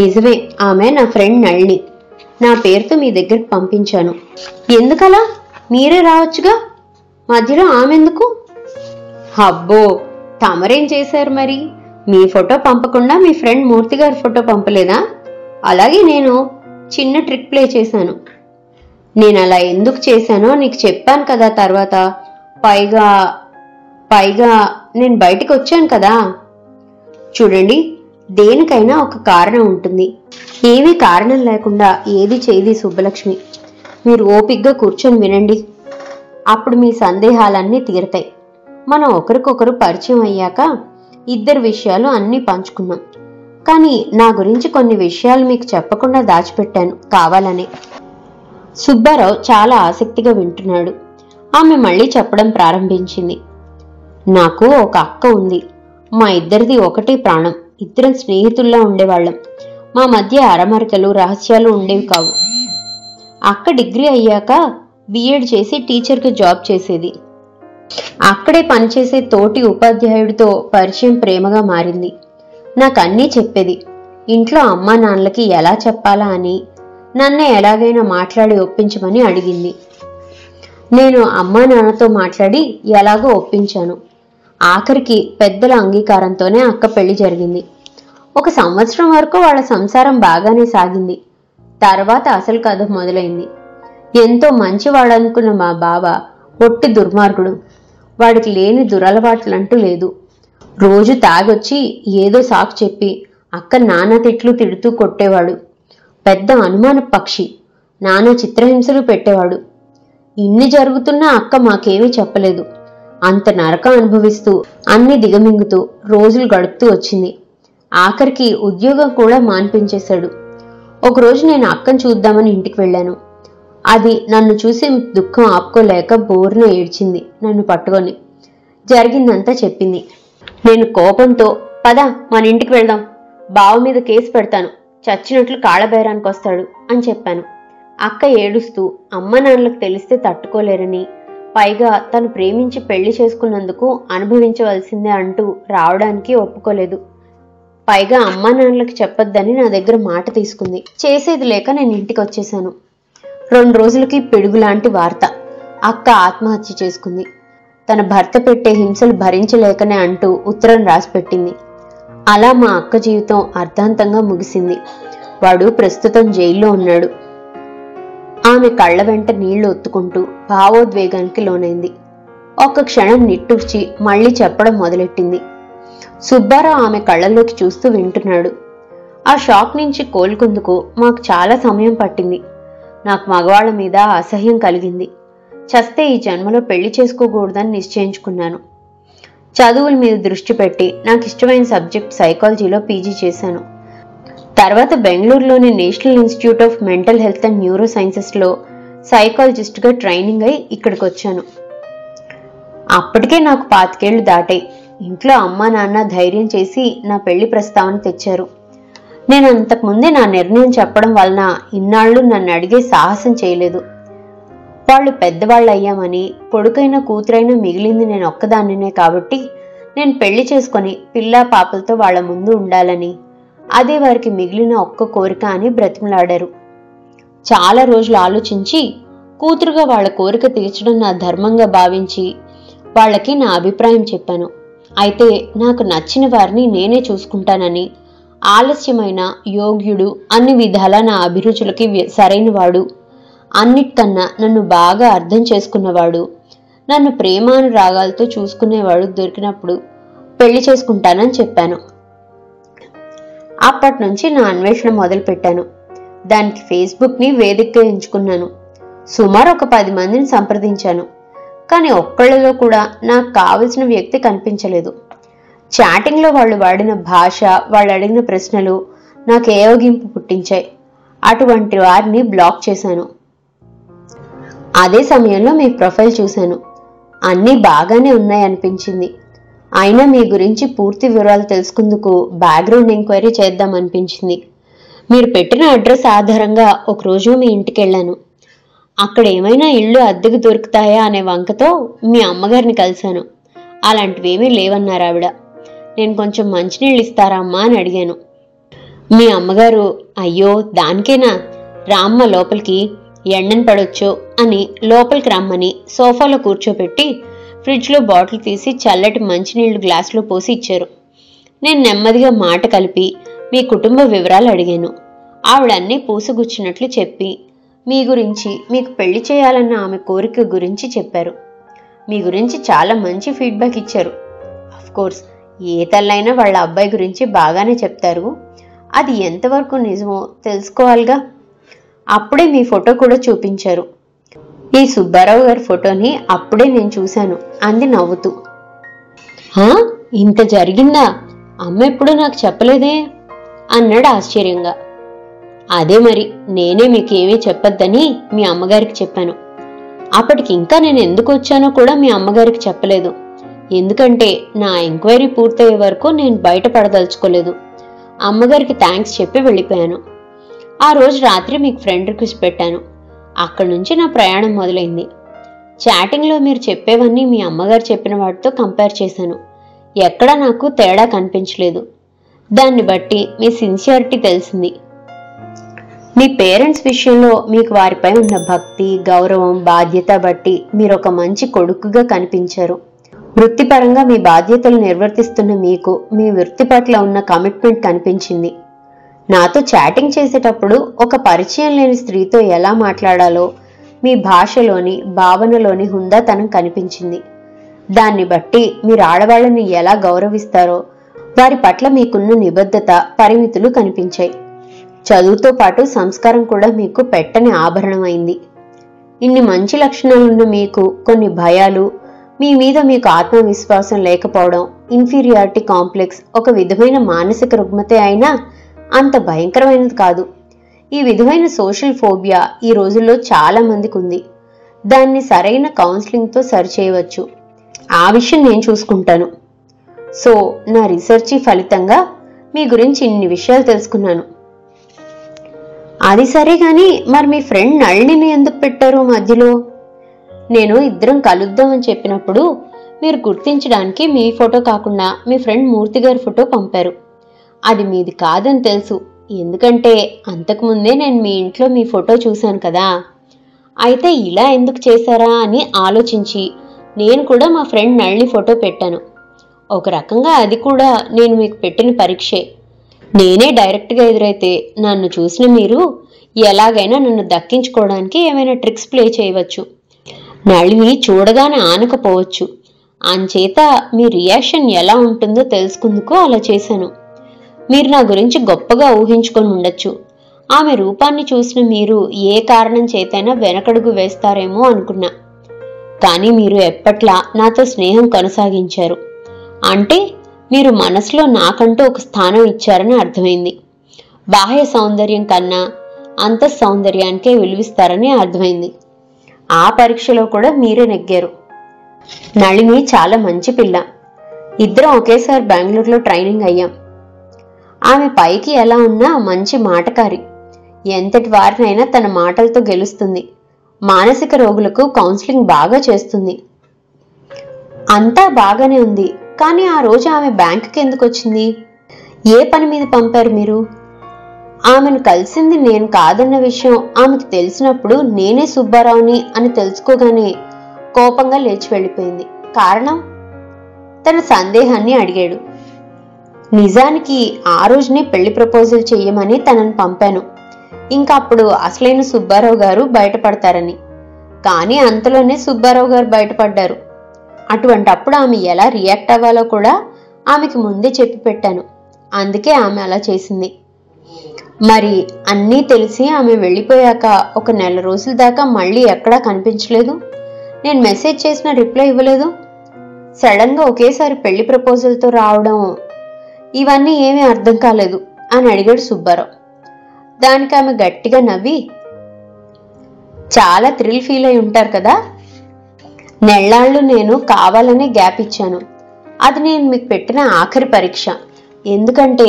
S2: నిజమే, ఆమె నా ఫ్రెండ్ నళిని. నా పేరుతో మీ దగ్గరికి పంపించాను. ఎందుకలా? మీరే రావచ్చుగా, మధ్యలో ఆమెందుకు? అబ్బో, తమరేం చేశారు మరి? మీ ఫోటో పంపకుండా మీ ఫ్రెండ్ మూర్తి గారి ఫోటో పంపలేదా? అలాగే నేను చిన్న ట్రిక్ ప్లే చేశాను. నేను అలా ఎందుకు చేశానో నీకు చెప్పాను కదా తర్వాత. పైగా నేను బయటికి వచ్చాను కదా. చూడండి, దేనికైనా ఒక కారణం ఉంటుంది. ఏమీ కారణం లేకుండా ఏది చేయది సుబ్బలక్ష్మి. మీరు ఓపిగ్గా కూర్చొని వినండి, అప్పుడు మీ సందేహాలన్నీ తీరతాయి. మనం ఒకరికొకరు పరిచయం అయ్యాక ఇద్దరు విషయాలు అన్నీ పంచుకున్నాం. కానీ నా గురించి కొన్ని విషయాలు మీకు చెప్పకుండా దాచిపెట్టాను కావాలనే. సుబ్బారావు చాలా ఆసక్తిగా వింటున్నాడు. ఆమె మళ్ళీ చెప్పడం ప్రారంభించింది. నాకు ఒక అక్క ఉంది. మా ఇద్దరిది ఒకటే ప్రాణం. ఇద్దరం స్నేహితుల్లా ఉండేవాళ్ళం. మా మధ్య అరమరికలు రహస్యాలు ఉండేవి కావు. అక్క డిగ్రీ అయ్యాక బిఎడ్ చేసి టీచర్కి జాబ్ చేసేది. అక్కడే పనిచేసే తోటి ఉపాధ్యాయుడితో పరిచయం ప్రేమగా మారింది. నాకు అన్నీ చెప్పేది. ఇంట్లో అమ్మా నాన్నలకి ఎలా చెప్పాలా అని నన్నే ఎలాగైనా మాట్లాడి ఒప్పించమని అడిగింది. నేను అమ్మా నాన్నతో మాట్లాడి ఎలాగో ఒప్పించాను. ఆఖరికి పెద్దల అంగీకారంతోనే అక్క పెళ్లి జరిగింది. 1 సంవత్సరం వరకు వాళ్ళ సంసారం బాగానే సాగింది. తర్వాత అసలు కథ మొదలైంది. ఎంతో మంచివాడనుకున్న మా బావ ఒట్టి దుర్మార్గుడు. వాడికి లేని దురలవాట్లంటూ లేదు. రోజు తాగొచ్చి ఏదో సాకు చెప్పి అక్క నానా తిట్లు తిడుతూ కొట్టేవాడు. పెద్ద అనుమాన పక్షి. నానా చిత్రహింసలు పెట్టేవాడు. ఇన్ని జరుగుతున్నా అక్క మాకేమీ చెప్పలేదు. అంత నరకం అనుభవిస్తూ అన్ని దిగమింగుతూ రోజులు గడుపుతూ వచ్చింది. ఆఖరికి ఉద్యోగం కూడా మాన్పించేశాడు. ఒకరోజు నేను అక్కను చూద్దామని ఇంటికి వెళ్ళాను. అది నన్ను చూసి దుఃఖం ఆపుకోలేక బోరున ఏడ్చింది. నన్ను పట్టుకొని జరిగిందంతా చెప్పింది. నేను కోపంతో, పద మన ఇంటికి వెళ్దాం, బావ మీద కేసు పెడతాను, చచ్చినట్లు కాళ్ళబేరానికి వస్తాడు అని చెప్పాను. అక్క ఏడుస్తూ అమ్మ నాన్నలకు తెలిస్తే తట్టుకోలేరని, పైగా తను ప్రేమించి పెళ్లి చేసుకున్నందుకు అనుభవించవలసిందే అంటూ రావడానికి ఒప్పుకోలేదు. పైగా అమ్మా నాన్నలకు చెప్పొద్దని నా దగ్గర మాట తీసుకుంది. చేసేది లేక నేను ఇంటికి వచ్చేశాను. 2 రోజులకి పిడుగులాంటి వార్త. అక్క ఆత్మహత్య చేసుకుంది. తన భర్త పెట్టే హింసలు భరించలేకనే అంటూ ఉత్తరం రాసిపెట్టింది. అలా మా అక్క జీవితం అర్ధాంతంగా ముగిసింది. వాడు ప్రస్తుతం జైల్లో ఉన్నాడు. ఆమె కళ్ళ వెంట నీళ్లు ఒత్తుకుంటూ భావోద్వేగానికి లోనైంది. ఒక్క క్షణం నిట్టూర్చి మళ్లీ చెప్పడం మొదలెట్టింది. సుబ్బారావు ఆమె కళ్ళల్లోకి చూస్తూ వింటున్నాడు. ఆ షాక్ నుంచి కోలుకుందుకు మాకు చాలా సమయం పట్టింది. నాకు మగవాళ్ల మీద అసహ్యం కలిగింది. చస్తే ఈ జన్మలో పెళ్లి చేసుకోకూడదని నిశ్చయించుకున్నాను. చదువుల మీద దృష్టి పెట్టి నాకు ఇష్టమైన సబ్జెక్ట్ సైకాలజీలో పీజీ చేశాను. తర్వాత బెంగళూరులోని National Institute of Mental Health and Neuro సైన్సెస్లో సైకాలజిస్ట్గా ట్రైనింగ్ అయి ఇక్కడికి వచ్చాను. అప్పటికే నాకు 25 ఏళ్లు దాటాయి. ఇంట్లో అమ్మా నాన్న ధైర్యం చేసి నా పెళ్లి ప్రస్తావన తెచ్చారు. నేను అంతకుముందే నా నిర్ణయం చెప్పడం వలన ఇన్నాళ్ళు నన్ను అడిగే సాహసం చేయలేదు. వాళ్ళు పెద్దవాళ్ళు అయ్యామని, కొడుకైనా కూతురైనా మిగిలింది నేను ఒక్కదాన్నినే కాబట్టి నేను పెళ్లి చేసుకుని పిల్లా పాపలతో వాళ్ల ముందు ఉండాలని, అదే వారికి మిగిలిన ఒక్క కోరిక అని బ్రతిమలాడారు. చాలా రోజులు ఆలోచించి కూతురుగా వాళ్ల కోరిక తీర్చడం నా ధర్మంగా భావించి వాళ్ళకి నా అభిప్రాయం చెప్పాను. అయితే నాకు నచ్చిన వారిని నేనే చూసుకుంటానని, ఆలస్యమైన యోగ్యుడు, అన్ని విధాలా నా అభిరుచులకి సరైనవాడు, అన్నిటికన్నా నన్ను బాగా అర్థం చేసుకున్నవాడు, నన్ను ప్రేమానురాగాలతో చూసుకునేవాడు దొరికినప్పుడు పెళ్లి చేసుకుంటానని చెప్పాను. అప్పటి నుంచి నా అన్వేషణ మొదలుపెట్టాను. దానికి ఫేస్బుక్ని వేదికగా ఎంచుకున్నాను. సుమారు ఒక 10 మందిని సంప్రదించాను. కానీ ఒక్కళ్ళలో కూడా నాకు కావలసిన వ్యక్తి కనిపించలేదు. చాటింగ్లో వాళ్ళు వాడిన భాష, వాళ్ళు అడిగిన ప్రశ్నలు నాకు ఏవగింపు పుట్టించాయి. అటువంటి వారిని బ్లాక్ చేశాను. అదే సమయంలో మీ ప్రొఫైల్ చూశాను. అన్నీ బాగానే ఉన్నాయనిపించింది. అయినా మీ గురించి పూర్తి వివరాలు తెలుసుకుందుకు బ్యాక్గ్రౌండ్ ఎంక్వైరీ చేద్దామనిపించింది. మీరు పెట్టిన అడ్రస్ ఆధారంగా ఒకరోజు మీ ఇంటికి వెళ్ళాను. అక్కడ ఏమైనా ఇళ్ళు అద్దెకు దొరుకుతాయా అనే వంకతో మీ అమ్మగారిని కలిశాను. అలాంటివేమీ లేవన్నారు ఆవిడ. నేను కొంచెం మంచినీళ్ళు ఇస్తారా అమ్మా అని అడిగాను. మీ అమ్మగారు, అయ్యో దానికేనా, రామ్మ లోపలికి, ఎండను పడొచ్చు అని లోపలికి రమ్మని సోఫాలో కూర్చోపెట్టి ఫ్రిడ్జ్లో బాటిల్ తీసి చల్లటి మంచినీళ్లు గ్లాసులో పోసి ఇచ్చారు. నేను నెమ్మదిగా మాట కలిపి మీ కుటుంబ వివరాలు అడిగాను. ఆవిడన్నీ పూసగుచ్చినట్లు చెప్పి మీ గురించి, మీకు పెళ్లి చేయాలన్న ఆమె కోరిక గురించి చెప్పారు. మీ గురించి చాలా మంచి ఫీడ్బ్యాక్ ఇచ్చారు. అఫ్కోర్స్ ఏ తల్లైనా వాళ్ళ అబ్బాయి గురించి బాగానే చెప్తారు. అది ఎంతవరకు నిజమో తెలుసుకోవాలిగా. అప్పుడే మీ ఫోటో కూడా చూపించారు. ఈ సుబ్బారావు గారి ఫోటోని అప్పుడే నేను చూశాను అంది నవ్వుతూ. ఇంత జరిగిందా? అమ్మ ఎప్పుడూ నాకు చెప్పలేదే అన్నాడు ఆశ్చర్యంగా. అదే మరి, నేనే మీకేమీ చెప్పొద్దని మీ అమ్మగారికి చెప్పాను. అప్పటికి ఇంకా నేను ఎందుకు వచ్చానో కూడా మీ అమ్మగారికి చెప్పలేదు. ఎందుకంటే నా ఎంక్వైరీ పూర్తయ్యే వరకు నేను బయటపడదలుచుకోలేదు. అమ్మగారికి థ్యాంక్స్ చెప్పి వెళ్ళిపోయాను. ఆ రోజు రాత్రి మీకు ఫ్రెండ్ రిక్వెస్ట్ పెట్టాను. అక్కడి నుంచి నా ప్రయాణం మొదలైంది. చాటింగ్లో మీరు చెప్పేవన్నీ మీ అమ్మగారు చెప్పిన వాటితో కంపేర్ చేశాను. ఎక్కడా నాకు తేడా కనిపించలేదు. దాన్ని బట్టి మీ సిన్సియారిటీ తెలిసింది. మీ పేరెంట్స్ విషయంలో మీకు వారిపై ఉన్న భక్తి, గౌరవం, బాధ్యత బట్టి మీరు ఒక మంచి కొడుకుగా కనిపించారు. వృత్తిపరంగా మీ బాధ్యతలు నిర్వర్తిస్తున్న మీకు మీ వృత్తి పట్ల ఉన్న కమిట్మెంట్ కనిపించింది. నాతో చాటింగ్ చేసేటప్పుడు ఒక పరిచయం లేని స్త్రీతో ఎలా మాట్లాడాలో మీ భాషలోని, భావనలోని హుందాతనం కనిపించింది. దాన్ని బట్టి మీరు ఆడవాళ్ళని ఎలా గౌరవిస్తారో వారి పట్ల మీకున్న నిబద్ధత, పరిమితులు కనిపించాయి. చదువుతో పాటు సంస్కారం కూడా మీకు పెట్టని ఆభరణమైంది. ఇన్ని మంచి లక్షణాలున్న మీకు కొన్ని భయాలు, మీ మీద మీకు ఆత్మవిశ్వాసం లేకపోవడం, ఇన్ఫీరియారిటీ కాంప్లెక్స్ ఒక విధమైన మానసిక రుగ్మతే అయినా అంత భయంకరమైనది కాదు. ఈ విధమైన సోషల్ ఫోబియా ఈ రోజుల్లో చాలా మందికి ఉంది. దాన్ని సరైన కౌన్సిలింగ్తో సరిచేయవచ్చు. ఆ విషయం నేను చూసుకుంటాను. సో నా రీసెర్చ్ ఫలితంగా మీ గురించి ఇన్ని విషయాలు తెలుసుకున్నాను. అది సరే గాని మరి మీ ఫ్రెండ్ నళిని ఎందుకు పెట్టారు మధ్యలో? నేను ఇద్దరం కలుద్దామని చెప్పినప్పుడు మీరు గుర్తించడానికి మీ ఫోటో కాకుండా మీ ఫ్రెండ్ మూర్తి గారి ఫోటో పంపారు. అది మీది కాదని తెలుసు, ఎందుకంటే అంతకుముందే నేను మీ ఇంట్లో మీ ఫోటో చూశాను కదా. అయితే ఇలా ఎందుకు చేశారా అని ఆలోచించి నేను కూడా మా ఫ్రెండ్ నళిని ఫోటో పెట్టాను. ఒక రకంగా అది కూడా నేను మీకు పెట్టిన పరీక్షే. నేనే డైరెక్ట్గా ఎదురైతే నన్ను చూసిన మీరు ఎలాగైనా నన్ను దక్కించుకోవడానికి ఏమైనా ట్రిక్స్ ప్లే చేయవచ్చు. నళిని చూడగానే ఆనకపోవచ్చు. అంచేత మీ రియాక్షన్ ఎలా ఉంటుందో తెలుసుకుందుకు అలా చేశాను. మీరు నా గురించి గొప్పగా ఊహించుకొని ఉండొచ్చు. ఆమె రూపాన్ని చూసిన మీరు ఏ కారణం చేతైనా వెనకడుగు వేస్తారేమో అనుకున్నా. కానీ మీరు ఎప్పట్లా నాతో స్నేహం కొనసాగించారు. అంటే మీరు మనసులో నాకంటూ ఒక స్థానం ఇచ్చారని అర్థమైంది. బాహ్య సౌందర్యం కన్నా అంతః సౌందర్యానికే విలువిస్తారని అర్థమైంది. ఆ పరీక్షలో కూడా మీరే నెగ్గారు. నళిని చాలా మంచి పిల్ల. ఇద్దరం ఒకేసారి బెంగళూరులో ట్రైనింగ్ అయ్యాం. ఆమె పైకి ఎలా ఉన్నా మంచి మాటకారి. ఎంతటి వారినైనా తన మాటలతో గెలుస్తుంది. మానసిక రోగులకు కౌన్సిలింగ్ బాగా చేస్తుంది. అంతా బాగానే ఉంది. కానీ ఆ రోజు ఆమె బ్యాంకుకి ఎందుకు వచ్చింది? ఏ పని మీద పంపారు మీరు? ఆమెను కలిసింది నేను కాదన్న విషయం ఆమెకు తెలిసినప్పుడు నేనే సుబ్బారావుని అని తెలుసుకోగానే కోపంగా లేచి వెళ్ళిపోయింది. కారణం? తన సందేహాన్ని అడిగాడు. నిజానికి ఆ రోజునే పెళ్లి ప్రపోజల్ చెయ్యమని తనను పంపాను. ఇంకా అప్పుడు అసలైన సుబ్బారావు గారు బయటపడతారని. కానీ అంతలోనే సుబ్బారావు గారు బయటపడ్డారు. అటువంటప్పుడు ఆమె ఎలా రియాక్ట్ అవ్వాలో కూడా ఆమెకి ముందే చెప్పి పెట్టాను. అందుకే ఆమె అలా చేసింది. మరి అన్నీ తెలిసి ఆమె వెళ్ళిపోయాక ఒక నెల రోజుల దాకా మళ్ళీ ఎక్కడా కనిపించలేదు. నేను మెసేజ్ చేసిన రిప్లై ఇవ్వలేదు. సడన్గా ఒకేసారి పెళ్లి ప్రపోజల్తో రావడం, ఇవన్నీ ఏమీ అర్థం కాలేదు అని అడిగాడు సుబ్బారావు. దానికి ఆమె గట్టిగా నవ్వి, చాలా థ్రిల్ ఫీల్ అయి ఉంటారు కదా. నెల్లాళ్ళు నేను కావాలనే గ్యాప్ ఇచ్చాను. అది నేను మీకు పెట్టిన ఆఖరి పరీక్ష. ఎందుకంటే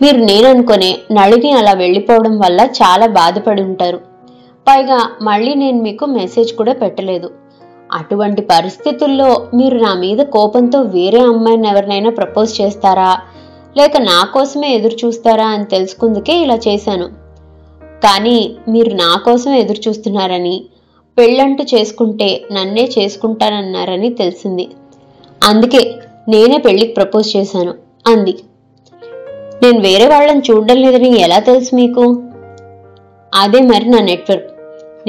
S2: మీరు నేననుకునే నళిని అలా వెళ్ళిపోవడం వల్ల చాలా బాధపడి ఉంటారు. పైగా మళ్ళీ నేను మీకు మెసేజ్ కూడా పెట్టలేదు. అటువంటి పరిస్థితుల్లో మీరు నా మీద కోపంతో వేరే అమ్మాయిని ఎవరినైనా ప్రపోజ్ చేస్తారా లేక నా కోసమే ఎదురు చూస్తారా అని తెలుసుకుందుకే ఇలా చేశాను. కానీ మీరు నా కోసమే ఎదురు చూస్తున్నారని, పెళ్ళంటూ చేసుకుంటే నన్నే చేసుకుంటానన్నారని తెలిసింది. అందుకే నేనే పెళ్ళికి ప్రపోజ్ చేశాను అంది. నేను వేరే వాళ్ళని చూడడం లేదని ఎలా తెలుసు మీకు? అదే మరి నా నెట్వర్క్.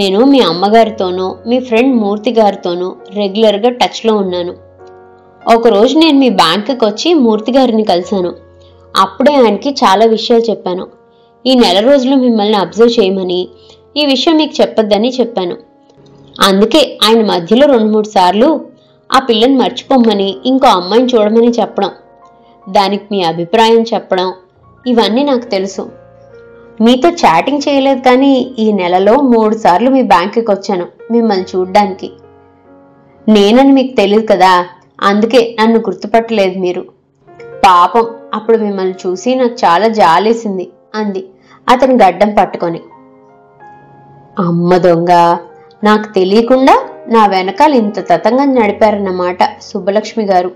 S2: నేను మీ అమ్మగారితోనూ మీ ఫ్రెండ్ మూర్తి గారితోనూ రెగ్యులర్గా టచ్లో ఉన్నాను. ఒకరోజు నేను మీ బ్యాంకుకి వచ్చి మూర్తి గారిని కలిశాను. అప్పుడే ఆయనకి చాలా విషయాలు చెప్పాను. ఈ నెల రోజులు మిమ్మల్ని అబ్జర్వ్ చేయమని, ఈ విషయం మీకు చెప్పొద్దని చెప్పాను. అందుకే ఆయన మధ్యలో 2-3 సార్లు ఆ పిల్లని మర్చిపోమ్మని ఇంకో అమ్మాయిని చూడమని చెప్పడం, దానికి మీ అభిప్రాయం చెప్పడం, ఇవన్నీ నాకు తెలుసు. మీతో చాటింగ్ చేయలేదు, కానీ ఈ నెలలో 3 సార్లు మీ బ్యాంకుకి వచ్చాను మిమ్మల్ని చూడ్డానికి. నేనని మీకు తెలియదు కదా, అందుకే నన్ను గుర్తుపట్టలేదు మీరు. పాపం, అప్పుడు మిమ్మల్ని చూసి నాకు చాలా జాలేసింది అంది అతని గడ్డం పట్టుకొని. అమ్మ దొంగ, నాకు తెలియకుండా నా వెనకాల ఇంత తతంగం నడిపారన్నమాట సుబ్బలక్ష్మి గారు.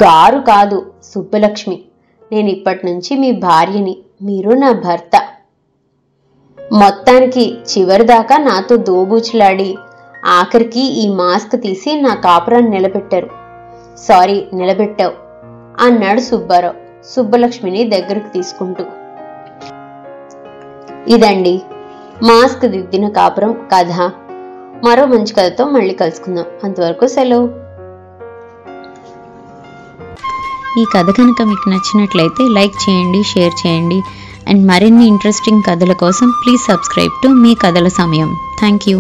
S2: గారు కాదు, సుబ్బలక్ష్మి. నేను ఇప్పటి నుంచి మీ భార్యని, మీరు నా భర్త. మొత్తానికి చివరిదాకా నాతో దోబూచులాడి ఆఖరికి ఈ మాస్క్ తీసి నా కాపురాన్ని నిలబెట్టారు. సారీ, నిలబెట్టావు అన్నాడు సుబ్బారావు సుబ్బలక్ష్మిని దగ్గరకు తీసుకుంటూ. ఇదండి మాస్క్ దిద్దిన కాపురం కథ. మరో మంచి కథతో మళ్ళీ కలుసుకుందాం. అంతవరకు సెలవు.
S1: ఈ కథ కనుక మీకు నచ్చినట్లయితే లైక్ చేయండి, షేర్ చేయండి. అండ్ మరిన్ని ఇంట్రెస్టింగ్ కథల కోసం ప్లీజ్ సబ్స్క్రైబ్ టు మీ కథల సమయం. Thank you.